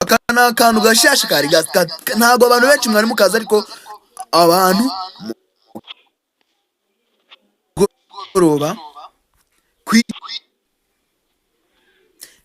Kana kantu gashasha kari ntago abantu benshi mwari mukaza ariko abantu goroba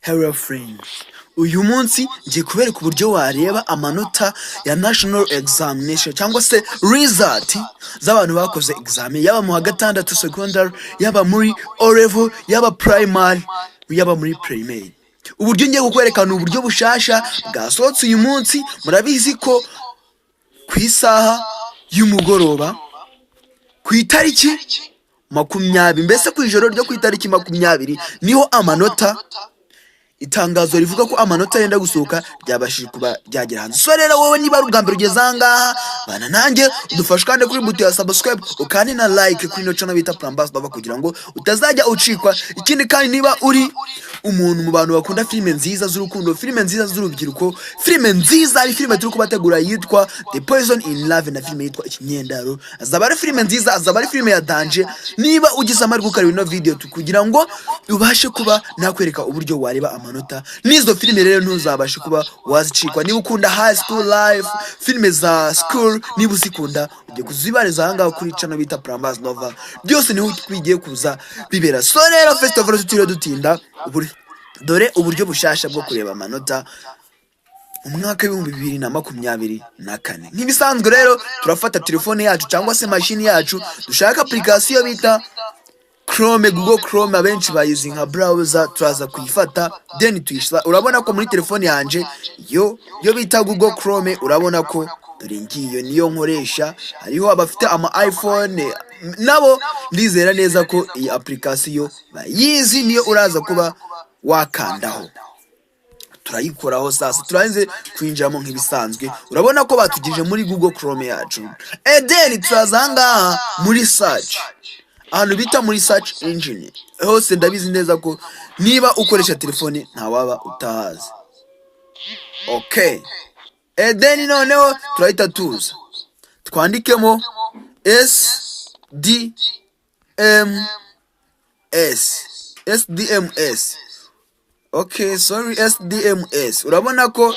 Hello friends, uyu munsi ngiye kubereka uburyo wareba amanota ya national examination cyangwa se result z'abantu bakoze examen, yaba mu gatandatu secondary, yaba muri O level, yaba primary, yaba muri primary. Uburyo ngiye kukwerekana uburyo bushasha bwasohotse uyu munsi. Murabizi ko ku isaha y'umugoroba ku itariki 20, mbese ku ijoro ryo ku itariki 20 niho amanota, itangazo rivuga ko amanota yenda gusohoka ryabashije kuba ryagera hanze. So rero wowe niba ari ubwa mbere ugeze ahangaha, bana nanjye udufashe kandi kuri buto ya subscribe ukandi na like kuri no channel bita Plambas Baba kugira ngo utazajya ucikwa. Ikindi kandi niba uri umuntu mu bantu bakunda filime nziza z'urukundo, filime nziza z'urubyiruko, filime nziza, ari filime turi kubategura yitwa The Poison in Love na filime yitwa Ikinyendaro, azaba ari filime nziza, azaba ari filime ya danger. Niba ugize amahirwe ukareba ino video kugira ngo ubashe kuba nakwereka uburyo wareba amanota n'izo filime, rero ntuzabashe kuba wazicikwa. Niba ukunda high school life, filime za school, niba uzikunda ujye kuzibariza ahangaha kuri channel bita Plambas Nova, byose niho twigiye kuza bibera. So rero first of all tutiriwe dutinda, dore uburyo bushasha bwo kureba amanota mu mwaka w'2024. Nk'ibisanzwe rero turafata telefone yacu cyangwa se machine yacu, dushaka application bita Chrome, Google Chrome, abenshi bayizi nka browser, turaza kuyifata then tuyishira. Urabona ko muri telefone yanje yo bita Google Chrome, urabona ko dore ngiyo niyo nkoresha. Hariho abafite ama iPhone nabo ndizera neza ko iyi application bayizi, niyo uraza kuba wakandaho. Turayikoraho sasa, turanze kwinjiramo nk'ibisanzwe. Urabona ko batugije muri Google Chrome yacu, then turaza ahangaha muri search, ahantu bita muri search engine. Hose ndabizi neza ko niba ukoresha telefone nta waba utahazi. Okay, then noneho turahita tuza twandikemo SDMS. Okay, sorry, SDMS. Urabona ko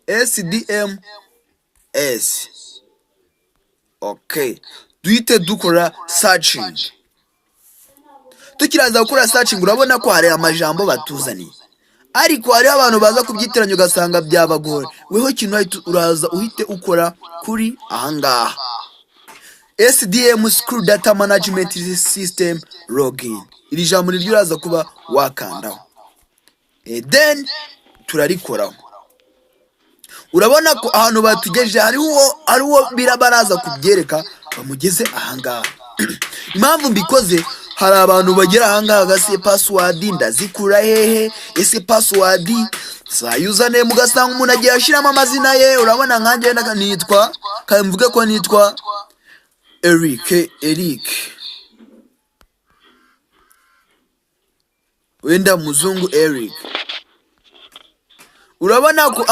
SDMS. Okay, duhite dukora searching. Tukiraza gukora searching, urabona ko hari amajambo batuzaniye, ariko hari abantu baza kubyitiranya ugasanga byabagora. Weho kintu uraza uhite ukora kuri ahangaha SDM School Data Management System Login. Iri jambo niryo uraza kuba wakandaho, then turarikoraho. Urabona ko ahantu batugeje hariho birabaraza kubyereka bamugeze ahangaha. Impamvu mbikoze, hari abantu bagera ahangaha gase password ndazikura hehe, ese password za username ugasanga umuntu agiye ashiramo amazina ye. Urabona nkanjye nitwa kamvuge ko nitwa Eric wenda muzungu Eric. Urabona ko